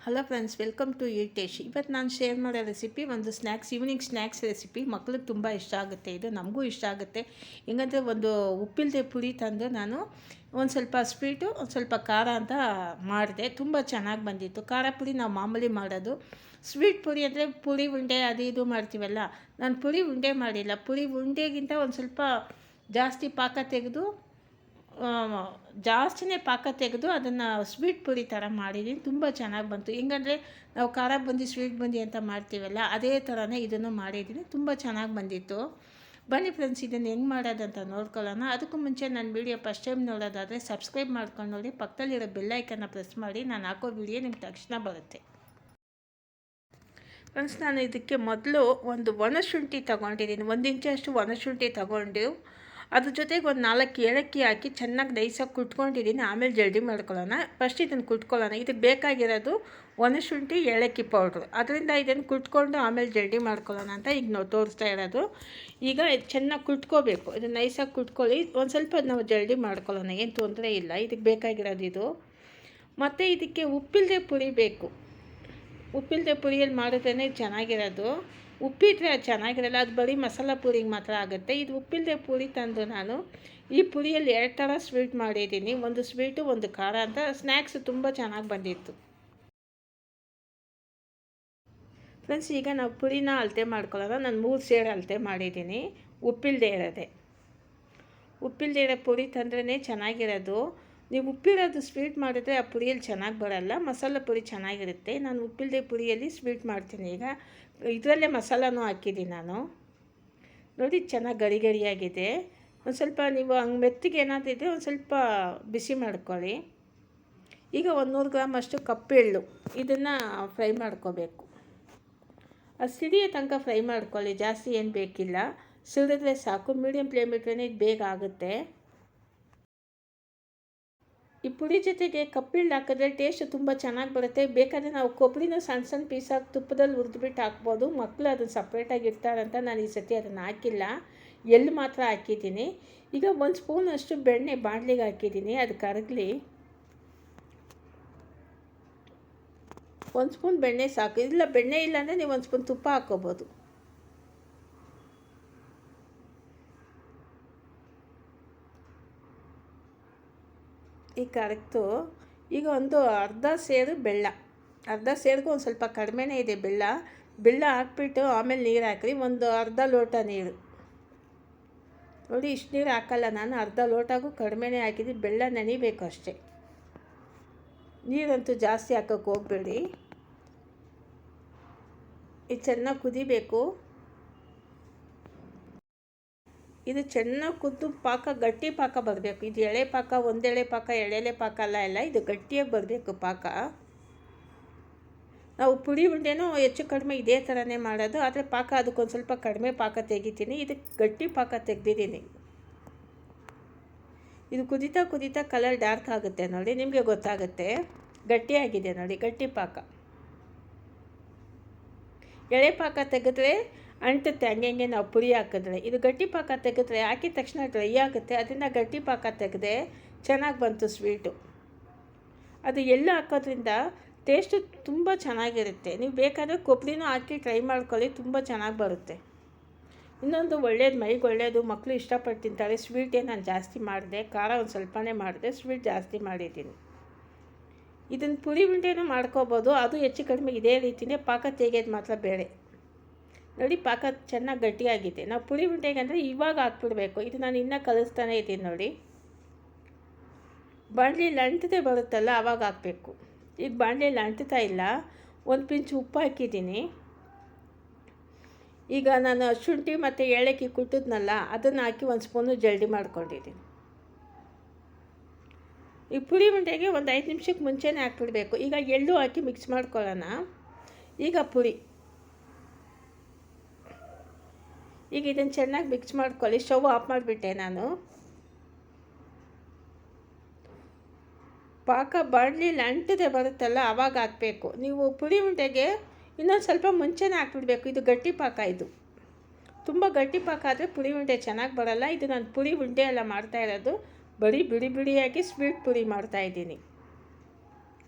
Hello friends, welcome to ಈ taste. ಇವತ್ತು ನಾನು ಶೇರ್ ಮಾಡೋ ರೆಸಿಪಿ ಒಂದು ಈವ್ನಿಂಗ್ ಸ್ನ್ಯಾಕ್ಸ್ ರೆಸಿಪಿ. ಮಕ್ಳಿಗೆ ತುಂಬ ಇಷ್ಟ ಆಗುತ್ತೆ, ಇದು ನಮಗೂ ಇಷ್ಟ ಆಗುತ್ತೆ. ಹೆಂಗಂದರೆ ಒಂದು ಉಪ್ಪಿಲ್ಲದೆ ಪುರಿ ತಂದು ನಾನು ಒಂದು ಸ್ವಲ್ಪ ಸ್ವೀಟು ಒಂದು ಸ್ವಲ್ಪ ಖಾರ ಅಂತ ಮಾಡಿದೆ. ತುಂಬ ಚೆನ್ನಾಗಿ ಬಂದಿತ್ತು. ಖಾರ ಪುರಿ ನಾವು ಮಾಮೂಲಿ ಮಾಡೋದು. ಸ್ವೀಟ್ ಪುರಿ ಅಂದರೆ ಪುರಿ ಉಂಡೆ ಅದು ಇದು ಮಾಡ್ತೀವಲ್ಲ, ನಾನು ಪುರಿ ಉಂಡೆ ಮಾಡಿಲ್ಲ. ಪುರಿ ಉಂಡೆಗಿಂತ ಒಂದು ಸ್ವಲ್ಪ ಜಾಸ್ತಿ ಪಾಕ ತೆಗೆದು ಜಾಸ್ತಿನೇ ಪಾಕ ತೆಗೆದು ಅದನ್ನು ಸ್ವೀಟ್ ಪುರಿ ಥರ ಮಾಡಿದ್ದೀನಿ. ತುಂಬ ಚೆನ್ನಾಗಿ ಬಂತು. ಹೆಂಗಂದರೆ ನಾವು ಖಾರ ಬುಂದಿ ಸ್ವೀಟ್ ಬುಂದಿ ಅಂತ ಮಾಡ್ತೀವಲ್ಲ, ಅದೇ ಥರನೇ ಇದನ್ನು ಮಾಡಿದ್ದೀನಿ. ತುಂಬ ಚೆನ್ನಾಗಿ ಬಂದಿತ್ತು. ಬನ್ನಿ ಫ್ರೆಂಡ್ಸ್, ಇದನ್ನು ಹೆಂಗೆ ಮಾಡೋದಂತ ನೋಡ್ಕೊಳ್ಳೋಣ. ಅದಕ್ಕೂ ಮುಂಚೆ ನನ್ನ ವೀಡಿಯೋ ಫಸ್ಟ್ ಟೈಮ್ ನೋಡೋದಾದರೆ ಸಬ್ಸ್ಕ್ರೈಬ್ ಮಾಡ್ಕೊಂಡು ನೋಡಿ, ಪಕ್ಕದಲ್ಲಿರೋ ಬೆಲ್ಲೈಕನ್ನ ಪ್ರೆಸ್ ಮಾಡಿ. ನಾನು ಹಾಕೋ ವೀಡಿಯೋ ನಿಮ್ಗೆ ತಕ್ಷಣ ಬರುತ್ತೆ. ಫ್ರೆಂಡ್ಸ್, ನಾನು ಇದಕ್ಕೆ ಮೊದಲು ಒಂದು ಒಣಶುಂಠಿ ತೊಗೊಂಡಿದ್ದೀನಿ. 1 ಇಂಚಷ್ಟು ಒಣಶುಂಠಿ ತೊಗೊಂಡು ಅದ್ರ ಜೊತೆಗೆ ಒಂದು 4 ಏಲಕ್ಕಿ ಹಾಕಿ ಚೆನ್ನಾಗಿ ನೈಸಾಗಿ ಕುಟ್ಕೊಂಡಿದ್ದೀನಿ. ಆಮೇಲೆ ಜಲ್ದಿ ಮಾಡ್ಕೊಳ್ಳೋಣ. ಫಸ್ಟ್ ಇದನ್ನು ಕುಟ್ಕೊಳ್ಳೋಣ. ಇದಕ್ಕೆ ಬೇಕಾಗಿರೋದು ಒಣಶುಂಠಿ ಏಲಕ್ಕಿ ಪೌಡ್ರು. ಅದರಿಂದ ಇದನ್ನು ಕುಟ್ಕೊಂಡು ಆಮೇಲೆ ಜಲ್ದಿ ಮಾಡ್ಕೊಳ್ಳೋಣ ಅಂತ ಈಗ ನಾವು ತೋರಿಸ್ತಾ ಇರೋದು. ಈಗ ಇದು ಚೆನ್ನಾಗಿ ಕುಟ್ಕೋಬೇಕು. ಇದನ್ನು ನೈಸಾಗಿ ಕುಟ್ಕೊಳ್ಳಿ. ಒಂದು ಸ್ವಲ್ಪ ನಾವು ಜಲ್ದಿ ಮಾಡ್ಕೊಳ್ಳೋಣ, ಏನು ತೊಂದರೆ ಇಲ್ಲ. ಇದಕ್ಕೆ ಬೇಕಾಗಿರೋದು ಇದು. ಮತ್ತು ಇದಕ್ಕೆ ಉಪ್ಪಿಲ್ಲದೆ ಪುರಿ ಬೇಕು. ಉಪ್ಪಿಲ್ಲದೆ ಪುರಿಯಲ್ಲಿ ಮಾಡಿದ್ರೇ ಚೆನ್ನಾಗಿರೋದು. ಉಪ್ಪಿದ್ರೆ ಅದು ಚೆನ್ನಾಗಿರಲ್ಲ, ಅದು ಬರೀ ಮಸಾಲ ಪೂರಿಗೆ ಮಾತ್ರ ಆಗುತ್ತೆ. ಇದು ಉಪ್ಪಿಲ್ಲದೆ ಪೂರಿ ತಂದು ನಾನು ಈ ಪುರಿಯಲ್ಲಿ 2 ಥರ ಸ್ವೀಟ್ ಮಾಡಿದ್ದೀನಿ. ಒಂದು ಸ್ವೀಟು ಒಂದು ಖಾರ ಅಂತ. ಸ್ನ್ಯಾಕ್ಸ್ ತುಂಬ ಚೆನ್ನಾಗಿ ಬಂದಿತ್ತು. ಫ್ರೆಂಡ್ಸ್, ಈಗ ನಾವು ಪುರಿನ ಅಳತೆ ಮಾಡ್ಕೊಳ್ಳೋಣ. ನಾನು 3 ಸೇರು ಅಳತೆ ಮಾಡಿದ್ದೀನಿ. ಉಪ್ಪಿಲ್ಲದೆ ಇರೋದೆ. ಉಪ್ಪಿಲ್ಲದೆ ಇರೋ ಪುರಿ ತಂದ್ರೇ ಚೆನ್ನಾಗಿರೋದು. ನೀವು ಉಪ್ಪಿರೋದು ಸ್ವೀಟ್ ಮಾಡಿದ್ರೆ ಆ ಪುರಿಯಲ್ಲಿ ಚೆನ್ನಾಗಿ ಬರೋಲ್ಲ. ಮಸಾಲ ಪುರಿ ಚೆನ್ನಾಗಿರುತ್ತೆ. ನಾನು ಉಪ್ಪಿಲ್ಲದೆ ಪುರಿಯಲ್ಲಿ ಸ್ವೀಟ್ ಮಾಡ್ತೀನಿ. ಈಗ ಇದರಲ್ಲೇ ಮಸಾಲನೂ ಹಾಕಿದ್ದೀನಿ ನಾನು. ನೋಡಿ, ಚೆನ್ನಾಗಿ ಗರಿ ಗರಿಯಾಗಿದೆ. ಒಂದು ಸ್ವಲ್ಪ ನೀವು ಹಂಗೆ ಮೆತ್ತಿಗೆ ಏನಾದರೂ ಇದ್ದರೆ ಒಂದು ಸ್ವಲ್ಪ ಬಿಸಿ ಮಾಡ್ಕೊಳ್ಳಿ. ಈಗ 100 ಗ್ರಾಮ್ ಅಷ್ಟು ಕಪ್ಪೆಳ್ಳು, ಇದನ್ನು ಫ್ರೈ ಮಾಡ್ಕೋಬೇಕು. ಅದು ಸಿಡಿಯೋ ತನಕ ಫ್ರೈ ಮಾಡ್ಕೊಳ್ಳಿ. ಜಾಸ್ತಿ ಏನು ಬೇಕಿಲ್ಲ, ಸಿಡಿದ್ರೆ ಸಾಕು. ಮೀಡಿಯಮ್ ಫ್ಲೇಮ್ ಇಟ್ಟರೆ ಇದು ಬೇಗ ಆಗುತ್ತೆ. ಈ ಪುಡಿ ಜೊತೆಗೆ ಕಪ್ಪೆಳ್ಳು ಹಾಕಿದ್ರೆ ಟೇಸ್ಟ್ ತುಂಬ ಚೆನ್ನಾಗಿ ಬರುತ್ತೆ. ಬೇಕಾದರೆ ನಾವು ಕೊಬ್ಬರಿನ ಸಣ್ಣ ಸಣ್ಣ ಪೀಸಾಗಿ ತುಪ್ಪದಲ್ಲಿ ಹುರಿದ್ಬಿಟ್ಟು ಹಾಕ್ಬೋದು. ಮಕ್ಕಳು ಅದನ್ನು ಸಪ್ರೇಟಾಗಿ ಇರ್ತಾರಂತ ನಾನು ಈ ಸತಿ ಅದನ್ನು ಹಾಕಿಲ್ಲ, ಎಳ್ಳು ಮಾತ್ರ ಹಾಕಿದ್ದೀನಿ. ಈಗ 1 ಸ್ಪೂನಷ್ಟು ಬೆಣ್ಣೆ ಬಾಣಲಿಗೆ ಹಾಕಿದ್ದೀನಿ. ಅದು ಕರಗಲಿ. 1 ಸ್ಪೂನ್ ಬೆಣ್ಣೆ ಸಾಕು. ಇಲ್ಲ ಬೆಣ್ಣೆ ಇಲ್ಲ ಅಂದರೆ ನೀವು 1 ಸ್ಪೂನ್ ತುಪ್ಪ ಹಾಕ್ಕೋಬೋದು. ಈಗ ಕರಗ್ತು. ಈಗ ಒಂದು ಅರ್ಧ ಸೇರು ಬೆಲ್ಲ. ಅರ್ಧ ಸೇರಿಗೂ ಒಂದು ಸ್ವಲ್ಪ ಕಡಿಮೆನೇ ಇದೆ ಬೆಲ್ಲ ಹಾಕ್ಬಿಟ್ಟು ಆಮೇಲೆ ನೀರು ಹಾಕ್ರಿ. ಒಂದು ಅರ್ಧ ಲೋಟ ನೀರು. ನೋಡಿ, ಇಷ್ಟು ನೀರು ಹಾಕಲ್ಲ ನಾನು, ಅರ್ಧ ಲೋಟಗೂ ಕಡಿಮೆನೇ ಹಾಕಿದ್ದೀನಿ. ಬೆಲ್ಲ ನೆನಿಬೇಕು ಅಷ್ಟೇ. ನೀರಂತೂ ಜಾಸ್ತಿ ಹಾಕೋಕ್ಕೆ ಹೋಗಬೇಡಿ. ಇದು ಚೆನ್ನಾಗಿ ಕುದಿಬೇಕು. ಇದು ಚೆನ್ನಾಗಿ ಕುದ್ದು ಪಾಕ, ಗಟ್ಟಿ ಪಾಕ ಬರಬೇಕು. ಇದು ಎಳೆ ಪಾಕ, ಒಂದೆಳೆ ಪಾಕ, ಎಳೆಲೆ ಪಾಕ ಎಲ್ಲ ಇದು ಗಟ್ಟಿಯಾಗಿ ಬರಬೇಕು ಪಾಕ. ನಾವು ಪುಡಿ ಉಂಡೆನೂ ಹೆಚ್ಚು ಕಡಿಮೆ ಇದೇ ಥರನೇ ಮಾಡೋದು. ಆದರೆ ಪಾಕ ಅದಕ್ಕೊಂದು ಸ್ವಲ್ಪ ಕಡಿಮೆ ಪಾಕ ತೆಗಿತೀನಿ. ಇದಕ್ಕೆ ಗಟ್ಟಿ ಪಾಕ ತೆಗೆದಿದ್ದೀನಿ. ಇದು ಕುದೀತಾ ಕುದೀತಾ ಕಲರ್ ಡಾರ್ಕ್ ಆಗುತ್ತೆ ನೋಡಿ, ನಿಮಗೆ ಗೊತ್ತಾಗುತ್ತೆ. ಗಟ್ಟಿಯಾಗಿದೆ ನೋಡಿ, ಗಟ್ಟಿ ಪಾಕ. ಎಳೆ ಪಾಕ ತೆಗೆದ್ರೆ ಅಂಟುತ್ತೆ ಹಂಗೆ ನಾವು ಪುರಿ ಹಾಕಿದ್ರೆ. ಇದು ಗಟ್ಟಿ ಪಾಕ ತೆಗೆದ್ರೆ ಹಾಕಿದ ತಕ್ಷಣ ಡ್ರೈ ಆಗುತ್ತೆ. ಅದರಿಂದ ಗಟ್ಟಿ ಪಾಕ ತೆಗೆದೆ ಚೆನ್ನಾಗಿ ಬಂತು ಸ್ವೀಟು. ಅದು ಎಳ್ಳು ಹಾಕೋದ್ರಿಂದ ಟೇಸ್ಟು ತುಂಬ ಚೆನ್ನಾಗಿರುತ್ತೆ. ನೀವು ಬೇಕಾದರೆ ಕೊಬ್ಬರಿನೂ ಹಾಕಿ ಟ್ರೈ ಮಾಡ್ಕೊಳ್ಳಿ, ತುಂಬ ಚೆನ್ನಾಗಿ ಬರುತ್ತೆ. ಇನ್ನೊಂದು ಒಳ್ಳೇದು, ಮೈಗೆ ಒಳ್ಳೆಯದು, ಮಕ್ಕಳು ಇಷ್ಟಪಟ್ಟು ತಿಂತಾರೆ. ಸ್ವೀಟೇ ನಾನು ಜಾಸ್ತಿ ಮಾಡಿದೆ, ಖಾರ ಒಂದು ಸ್ವಲ್ಪನೇ ಮಾಡಿದೆ, ಸ್ವೀಟ್ ಜಾಸ್ತಿ ಮಾಡಿದ್ದೀನಿ. ಇದನ್ನು ಪುರಿ ಉಂಡೆನೂ ಮಾಡ್ಕೋಬೋದು. ಅದು ಹೆಚ್ಚು ಕಡಿಮೆ ಇದೇ ರೀತಿಯೇ. ಪಾಕ ತೆಗೆಯೋದು ಮಾತ್ರ ಬೇರೆ. ನೋಡಿ, ಪಾಕ ಚೆನ್ನಾಗಿ ಗಟ್ಟಿಯಾಗಿದೆ. ನಾವು ಪುರಿ ಉಂಡೆಗೆ ಅಂದರೆ ಇವಾಗ ಹಾಕ್ಬಿಡ್ಬೇಕು. ಇದು ನಾನು ಇನ್ನೂ ಕಲಿಸ್ತಾನೆ ಇದ್ದೀನಿ ನೋಡಿ. ಬಾಣಲಿಯಲ್ಲಿ ಅಂಟದೆ ಬರುತ್ತಲ್ಲ, ಆವಾಗ ಹಾಕಬೇಕು. ಈಗ ಬಾಣಲಿಯಲ್ಲಿ ಅಂಟ್ತಾ ಇಲ್ಲ. 1 ಪಿಂಚ್ ಉಪ್ಪು ಹಾಕಿದ್ದೀನಿ. ಈಗ ನಾನು ಶುಂಠಿ ಮತ್ತು ಏಲಕ್ಕಿ ಕುಟ್ಟಿದ್ನಲ್ಲ, ಅದನ್ನು ಹಾಕಿ 1 ಸ್ಪೂನು ಜಲ್ದಿ ಮಾಡ್ಕೊಂಡಿದ್ದೀನಿ. ಈ ಪುರಿ ಉಂಡೆಗೆ ಒಂದು 5 ನಿಮಿಷಕ್ಕೆ ಮುಂಚೆನೇ ಹಾಕ್ಬಿಡಬೇಕು. ಈಗ ಎಳ್ಳು ಹಾಕಿ ಮಿಕ್ಸ್ ಮಾಡ್ಕೊಳ್ಳೋಣ. ಈಗ ಪುರಿ, ಈಗ ಇದನ್ನು ಚೆನ್ನಾಗಿ ಮಿಕ್ಸ್ ಮಾಡ್ಕೊಳ್ಳಿ. ಸ್ಟವ್ ಆಫ್ ಮಾಡಿಬಿಟ್ಟೆ ನಾನು. ಪಾಕ ಬಾಣಲಿಯಲ್ಲಿ ಅಂಟದೆ ಬರುತ್ತಲ್ಲ, ಆವಾಗ ಹಾಕಬೇಕು. ನೀವು ಪುರಿ ಉಂಡೆಗೆ ಇನ್ನೊಂದು ಸ್ವಲ್ಪ ಮುಂಚೆನೇ ಹಾಕ್ಬಿಡ್ಬೇಕು. ಇದು ಗಟ್ಟಿ ಪಾಕ. ಇದು ತುಂಬ ಗಟ್ಟಿ ಪಾಕ ಆದರೆ ಪುರಿ ಉಂಡೆ ಚೆನ್ನಾಗಿ ಬರೋಲ್ಲ. ಇದು ನಾನು ಪುರಿ ಉಂಡೆ ಎಲ್ಲ ಮಾಡ್ತಾ ಇರೋದು, ಬರೀ ಬಿಡಿ ಬಿಡಿಯಾಗಿ ಸ್ವೀಟ್ ಪುರಿ ಮಾಡ್ತಾಯಿದ್ದೀನಿ.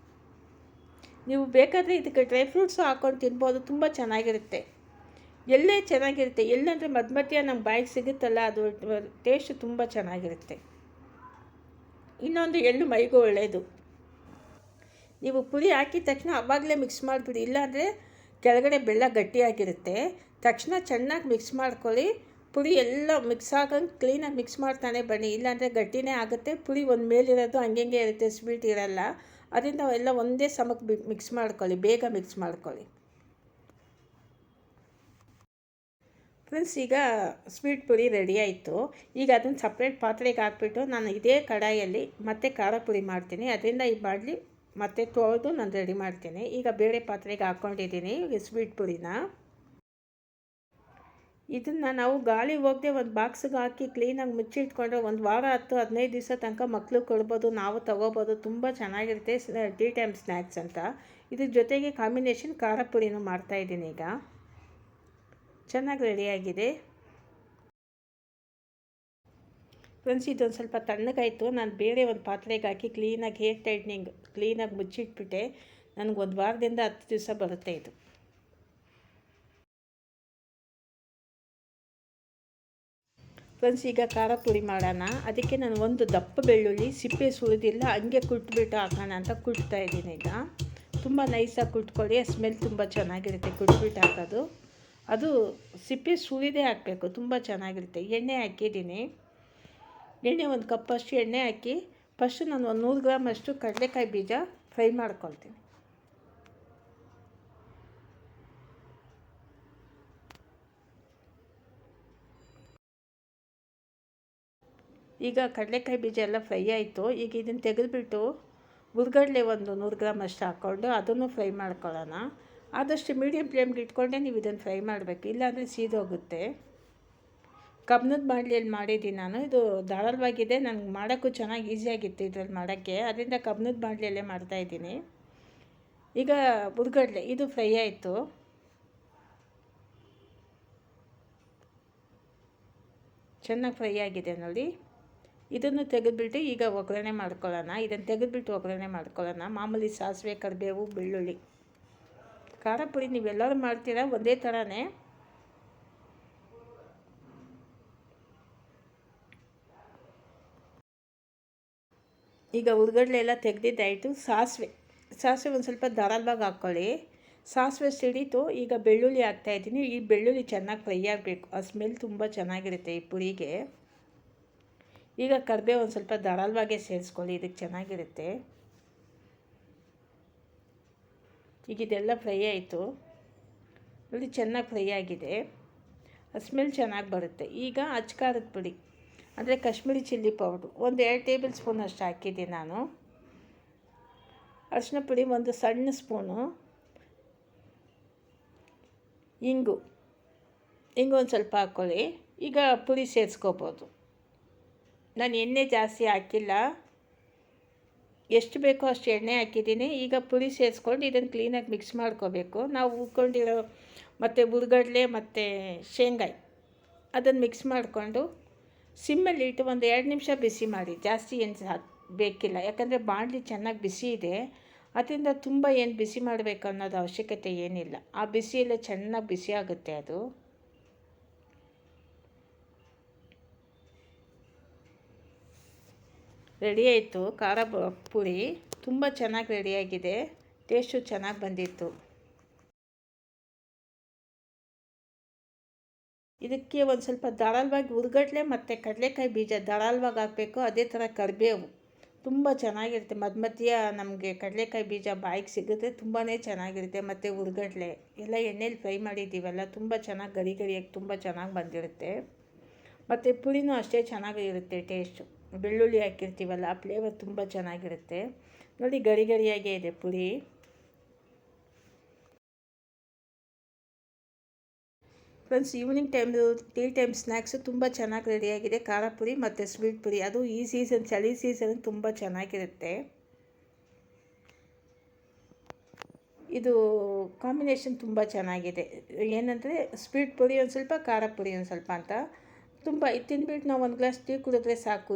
ನೀವು ಬೇಕಾದರೆ ಇದಕ್ಕೆ ಡ್ರೈ ಫ್ರೂಟ್ಸು ಹಾಕ್ಕೊಂಡು ತಿನ್ಬೋದು, ತುಂಬ ಚೆನ್ನಾಗಿರುತ್ತೆ. ಎಳ್ಳೇ ಚೆನ್ನಾಗಿರುತ್ತೆ, ಎಳ್ಳಂದರೆ ಮಧ್ಯ ನಮ್ಮ ಬಾಯಿಗೆ ಸಿಗುತ್ತಲ್ಲ, ಅದು ಟೇಸ್ಟ್ ತುಂಬ ಚೆನ್ನಾಗಿರುತ್ತೆ. ಇನ್ನೊಂದು, ಎಳ್ಳು ಮೈಗೂ ಒಳ್ಳೆಯದು. ನೀವು ಪುಡಿ ಹಾಕಿದ ತಕ್ಷಣ ಆವಾಗಲೇ ಮಿಕ್ಸ್ ಮಾಡಿಬಿಡಿ, ಇಲ್ಲಾಂದರೆ ಕೆಳಗಡೆ ಬೆಲ್ಲ ಗಟ್ಟಿಯಾಗಿರುತ್ತೆ. ತಕ್ಷಣ ಚೆನ್ನಾಗಿ ಮಿಕ್ಸ್ ಮಾಡ್ಕೊಳ್ಳಿ. ಪುಡಿ ಎಲ್ಲ ಮಿಕ್ಸ್ ಆಗಂಗೆ ಕ್ಲೀನಾಗಿ ಮಿಕ್ಸ್ ಮಾಡ್ತಾನೆ ಬನ್ನಿ, ಇಲ್ಲಾಂದರೆ ಗಟ್ಟಿನೇ ಆಗುತ್ತೆ. ಪುಡಿ ಒಂದು ಮೇಲಿರೋದು ಹಂಗೆ ಇರುತ್ತೆ, ಸ್ವೀಟ್ ಇರಲ್ಲ. ಅದರಿಂದ ಎಲ್ಲ ಒಂದೇ ಸಮಕ್ಕೆ ಮಿಕ್ಸ್ ಮಾಡ್ಕೊಳ್ಳಿ, ಬೇಗ ಮಿಕ್ಸ್ ಮಾಡ್ಕೊಳ್ಳಿ ಫ್ರೆಂಡ್ಸ್. ಈಗ ಸ್ವೀಟ್ ಪುಡಿ ರೆಡಿ ಆಯಿತು. ಈಗ ಅದನ್ನು ಸಪ್ರೇಟ್ ಪಾತ್ರೆಗೆ ಹಾಕ್ಬಿಟ್ಟು ನಾನು ಇದೇ ಕಡಾಯಲ್ಲಿ ಮತ್ತೆ ಖಾರ ಪುಡಿ ಮಾಡ್ತೀನಿ. ಅದರಿಂದ ಈ ಮಾಡಲಿ ಮತ್ತೆ ತೊಳೆದು ನಾನು ರೆಡಿ ಮಾಡ್ತೀನಿ. ಈಗ ಬೇರೆ ಪಾತ್ರೆಗೆ ಹಾಕ್ಕೊಂಡಿದ್ದೀನಿ ಸ್ವೀಟ್ ಪುಡಿನ. ಇದನ್ನು ನಾವು ಗಾಳಿ ಹೋಗದೆ ಒಂದು ಬಾಕ್ಸಿಗೆ ಹಾಕಿ ಕ್ಲೀನಾಗಿ ಮುಚ್ಚಿಟ್ಕೊಂಡ್ರೆ 1 ವಾರ 10-15 ದಿವಸ ತನಕ ಮಕ್ಕಳು ಕೊಡ್ಬೋದು, ನಾವು ತೊಗೋಬೋದು. ತುಂಬ ಚೆನ್ನಾಗಿರುತ್ತೆ, ಟೀ ಟೈಮ್ ಸ್ನ್ಯಾಕ್ಸ್ ಅಂತ. ಇದ್ರ ಜೊತೆಗೆ ಕಾಂಬಿನೇಷನ್ ಖಾರ ಪುಡಿನೂ ಮಾಡ್ತಾಯಿದ್ದೀನಿ. ಈಗ ಚೆನ್ನಾಗಿ ರೆಡಿಯಾಗಿದೆ ಫ್ರೆಂಡ್ಸ್. ಇದೊಂದು ಸ್ವಲ್ಪ ತಣ್ಣಗಾಯಿತು. ನಾನು ಬೇರೆ ಒಂದು ಪಾತ್ರೆಗೆ ಹಾಕಿ ಕ್ಲೀನಾಗಿ ಹೇರ್ ಟೈಟ್ನಿಂಗ್ ಕ್ಲೀನಾಗಿ ಮುಚ್ಚಿಟ್ಬಿಟ್ಟೆ. ನನಗೆ 1 ವಾರದಿಂದ 10 ದಿವಸ ಬರುತ್ತೆ ಇದು. ಫ್ರೆಂಡ್ಸ್, ಈಗ ಖಾರ ಪುಡಿ ಮಾಡೋಣ. ಅದಕ್ಕೆ ನಾನು ಒಂದು ದಪ್ಪ ಬೆಳ್ಳುಳ್ಳಿ ಸಿಪ್ಪೆ ಸುಳಿದಿಲ್ಲ, ಹಂಗೆ ಕುಟ್ಬಿಟ್ಟು ಹಾಕೋಣ ಅಂತ ಕುಟ್ತಾ ಇದ್ದೀನಿ. ಈಗ ತುಂಬ ನೈಸಾಗಿ ಕುಟ್ಕೊಳ್ಳಿ, ಸ್ಮೆಲ್ ತುಂಬ ಚೆನ್ನಾಗಿರುತ್ತೆ ಕುಟ್ಬಿಟ್ಟು ಹಾಕೋದು. ಅದು ಸಿಪ್ಪೆ ಸುಳಿದೇ ಹಾಕಬೇಕು, ತುಂಬ ಚೆನ್ನಾಗಿರುತ್ತೆ. ಎಣ್ಣೆ ಹಾಕಿದ್ದೀನಿ. ಎಣ್ಣೆ 1 ಕಪ್ಪಷ್ಟು ಎಣ್ಣೆ ಹಾಕಿ ಫಸ್ಟು ನಾನು 100 ಗ್ರಾಮಷ್ಟು ಕಡಲೆಕಾಯಿ ಬೀಜ ಫ್ರೈ ಮಾಡ್ಕೊಳ್ತೀನಿ. ಈಗ ಕಡಲೆಕಾಯಿ ಬೀಜ ಎಲ್ಲ ಫ್ರೈ ಆಯಿತು. ಈಗ ಇದನ್ನು ತೆಗೆದುಬಿಟ್ಟು ಹುರ್ಗಡ್ಲೆ ಒಂದು 100 ಗ್ರಾಮಷ್ಟು ಹಾಕ್ಕೊಂಡು ಅದನ್ನು ಫ್ರೈ ಮಾಡ್ಕೊಳ್ಳೋಣ. ಆದಷ್ಟು ಮೀಡಿಯಮ್ ಫ್ಲೇಮ್ಗೆ ಇಟ್ಕೊಂಡೆ ನೀವು ಇದನ್ನು ಫ್ರೈ ಮಾಡಬೇಕು, ಇಲ್ಲಾಂದರೆ ಸೀದೋಗುತ್ತೆ. ಕಬ್ಬಿಣದ ಬಾಣಲಿಯಲ್ಲಿ ಮಾಡಿದ್ದೀನಿ ನಾನು. ಇದು ಧಾರಾಳವಾಗಿದೆ, ನನಗೆ ಮಾಡೋಕ್ಕೂ ಚೆನ್ನಾಗಿ ಈಸಿಯಾಗಿತ್ತು ಇದರಲ್ಲಿ ಮಾಡೋಕ್ಕೆ. ಅದರಿಂದ ಕಬ್ಬಿಣದ ಬಾಣಲಿಯಲ್ಲೇ ಮಾಡ್ತಾಯಿದ್ದೀನಿ. ಈಗ ಹುರ್ಗಡ್ಲೆ ಇದು ಫ್ರೈ ಆಯಿತು. ಚೆನ್ನಾಗಿ ಫ್ರೈ ಆಗಿದೆ ನೋಡಿ. ಇದನ್ನು ತೆಗೆದುಬಿಟ್ಟು ಈಗ ಒಗ್ಗರಣೆ ಮಾಡ್ಕೊಳ್ಳೋಣ. ಇದನ್ನು ತೆಗೆದುಬಿಟ್ಟು ಒಗ್ಗರಣೆ ಮಾಡ್ಕೊಳ್ಳೋಣ. ಮಾಮೂಲಿ ಸಾಸಿವೆ, ಕರಿಬೇವು, ಬೆಳ್ಳುಳ್ಳಿ. ಖಾರ ಪುಡಿ ನೀವೆಲ್ಲರೂ ಮಾಡ್ತೀರಾ ಒಂದೇ ಥರನೇ. ಈಗ ಹುರ್ಗಡ್ಲೆ ಎಲ್ಲ ತೆಗೆದಿದ್ದಾಯಿತು. ಸಾಸಿವೆ ಒಂದು ಸ್ವಲ್ಪ ಧಾರಾಳವಾಗಿ ಹಾಕ್ಕೊಳ್ಳಿ. ಸಾಸಿವೆ ಸಿಡಿತು. ಈಗ ಬೆಳ್ಳುಳ್ಳಿ ಹಾಕ್ತಾಯಿದ್ದೀನಿ. ಈ ಬೆಳ್ಳುಳ್ಳಿ ಚೆನ್ನಾಗಿ ಫ್ರೈ ಆಗಬೇಕು, ಆ ಸ್ಮೆಲ್ ತುಂಬ ಚೆನ್ನಾಗಿರುತ್ತೆ ಈ ಪುಡಿಗೆ. ಈಗ ಕರಿಬೇವು ಒಂದು ಸ್ವಲ್ಪ ಧಾರಾಳವಾಗೇ ಸೇರಿಸ್ಕೊಳ್ಳಿ, ಇದಕ್ಕೆ ಚೆನ್ನಾಗಿರುತ್ತೆ. ಈಗ ಇದೆಲ್ಲ ಫ್ರೈ ಆಯಿತು ನೋಡಿ, ಚೆನ್ನಾಗಿ ಫ್ರೈ ಆಗಿದೆ. ಸ್ಮೆಲ್ ಚೆನ್ನಾಗಿ ಬರುತ್ತೆ. ಈಗ ಅಚ್ಕಾರದ ಪುಡಿ ಅಂದರೆ Kashmiri chilli powder 1-2 table spoon ಅಷ್ಟು ಹಾಕಿದ್ದೀನಿ ನಾನು. ಅರಿಶಿನ ಪುಡಿ 1 ಸಣ್ಣ ಸ್ಪೂನು. ಇಂಗು ಒಂದು ಸ್ವಲ್ಪ ಹಾಕ್ಕೊಳ್ಳಿ. ಈಗ ಪುಡಿ ಸೇರಿಸ್ಕೋಬೋದು. ನಾನು ಎಣ್ಣೆ ಜಾಸ್ತಿ ಹಾಕಿಲ್ಲ, ಎಷ್ಟು ಬೇಕೋ ಅಷ್ಟು ಎಣ್ಣೆ ಹಾಕಿದ್ದೀನಿ. ಈಗ ಪುಡಿ ಸೇರಿಸ್ಕೊಂಡು ಇದನ್ನು ಕ್ಲೀನಾಗಿ ಮಿಕ್ಸ್ ಮಾಡ್ಕೋಬೇಕು. ನಾವು ಹುರ್ಕೊಂಡಿರೋ ಮತ್ತು ಹುರ್ಗಡ್ಲೆ ಮತ್ತು ಶೇಂಗಾಯಿ ಅದನ್ನು ಮಿಕ್ಸ್ ಮಾಡಿಕೊಂಡು ಸಿಮ್ಮಲ್ಲಿ ಇಟ್ಟು 1-2 ನಿಮಿಷ ಬಿಸಿ ಮಾಡಿ. ಜಾಸ್ತಿ ಏನು ಬೇಕಿಲ್ಲ, ಯಾಕಂದರೆ ಬಾಣಲಿ ಚೆನ್ನಾಗಿ ಬಿಸಿ ಇದೆ. ಅದರಿಂದ ತುಂಬ ಏನು ಬಿಸಿ ಮಾಡಬೇಕು ಅನ್ನೋದು ಅವಶ್ಯಕತೆ ಏನಿಲ್ಲ. ಆ ಬಿಸಿಯಲ್ಲೇ ಚೆನ್ನಾಗಿ ಬಿಸಿ ಆಗುತ್ತೆ ಅದು. ರೆಡಿ ಆಯಿತು ಖಾರ ಪುಡಿ. ತುಂಬ ಚೆನ್ನಾಗಿ ರೆಡಿಯಾಗಿದೆ, ಟೇಸ್ಟು ಚೆನ್ನಾಗಿ ಬಂದಿತ್ತು. ಇದಕ್ಕೆ ಒಂದು ಸ್ವಲ್ಪ ಧಾರಾಳವಾಗಿ ಹುರ್ಗಡ್ಲೆ ಮತ್ತು ಕಡಲೆಕಾಯಿ ಬೀಜ ಧಾರಾಳವಾಗಿ ಹಾಕಬೇಕು. ಅದೇ ಥರ ಕರಿಬೇವು ತುಂಬ ಚೆನ್ನಾಗಿರುತ್ತೆ. ಮಧ್ಯ ನಮಗೆ ಕಡಲೆಕಾಯಿ ಬೀಜ ಬಾಯಿಗೆ ಸಿಗುತ್ತೆ, ತುಂಬಾ ಚೆನ್ನಾಗಿರುತ್ತೆ. ಮತ್ತು ಹುರ್ಗಡ್ಲೆ ಎಲ್ಲ ಎಣ್ಣೆಲಿ ಫ್ರೈ ಮಾಡಿದ್ದೀವಲ್ಲ, ತುಂಬ ಚೆನ್ನಾಗಿ ಗರಿಯಾಗಿ ತುಂಬ ಚೆನ್ನಾಗಿ ಬಂದಿರುತ್ತೆ. ಮತ್ತು ಪುಡಿನೂ ಅಷ್ಟೇ ಚೆನ್ನಾಗಿರುತ್ತೆ ಟೇಸ್ಟು. ಬೆಳ್ಳುಳ್ಳಿ ಹಾಕಿರ್ತೀವಲ್ಲ, ಆ ಫ್ಲೇವರ್ ತುಂಬ ಚೆನ್ನಾಗಿರುತ್ತೆ ನೋಡಿ. ಗರಿಯಾಗೇ ಇದೆ ಪುಡಿ. ಫ್ರೆಂಡ್ಸ್, ಈವ್ನಿಂಗ್ ಟೈಮ್ದು ಟೀ ಟೈಮ್ ಸ್ನ್ಯಾಕ್ಸು ತುಂಬ ಚೆನ್ನಾಗಿ ರೆಡಿಯಾಗಿದೆ. ಖಾರ ಪುಡಿ ಮತ್ತು ಸ್ವೀಟ್ ಪುಡಿ, ಅದು ಈ ಸೀಸನ್ ಚಳಿ ಸೀಸನ್ ತುಂಬ ಚೆನ್ನಾಗಿರುತ್ತೆ. ಇದು ಕಾಂಬಿನೇಷನ್ ತುಂಬ ಚೆನ್ನಾಗಿದೆ. ಏನಂದರೆ ಸ್ವೀಟ್ ಪುಡಿ ಒಂದು ಸ್ವಲ್ಪ, ಖಾರ ಪುಡಿ ಒಂದು ಸ್ವಲ್ಪ ಅಂತ. ತುಂಬ ಇದು ತಿಂದ್ಬಿಟ್ಟು ನಾವು 1 ಗ್ಲಾಸ್ ಟೀ ಕುಡಿದ್ರೆ ಸಾಕು,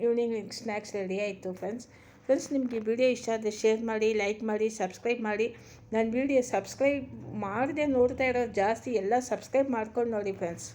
ಈವ್ನಿಂಗ್ ಸ್ನ್ಯಾಕ್ಸ್ ರೆಡಿ ಆಯಿತು ಫ್ರೆಂಡ್ಸ್. ಫ್ರೆಂಡ್ಸ್, ನಿಮಗೆ ಈ ವಿಡಿಯೋ ಇಷ್ಟ ಆದರೆ ಶೇರ್ ಮಾಡಿ, ಲೈಕ್ ಮಾಡಿ, ಸಬ್ಸ್ಕ್ರೈಬ್ ಮಾಡಿ. ನನ್ನ ವಿಡಿಯೋ ಸಬ್ಸ್ಕ್ರೈಬ್ ಮಾಡದೆ ನೋಡ್ತಾ ಇರೋರು ಜಾಸ್ತಿ, ಎಲ್ಲ ಸಬ್ಸ್ಕ್ರೈಬ್ ಮಾಡ್ಕೊಂಡು ನೋಡಿ ಫ್ರೆಂಡ್ಸ್.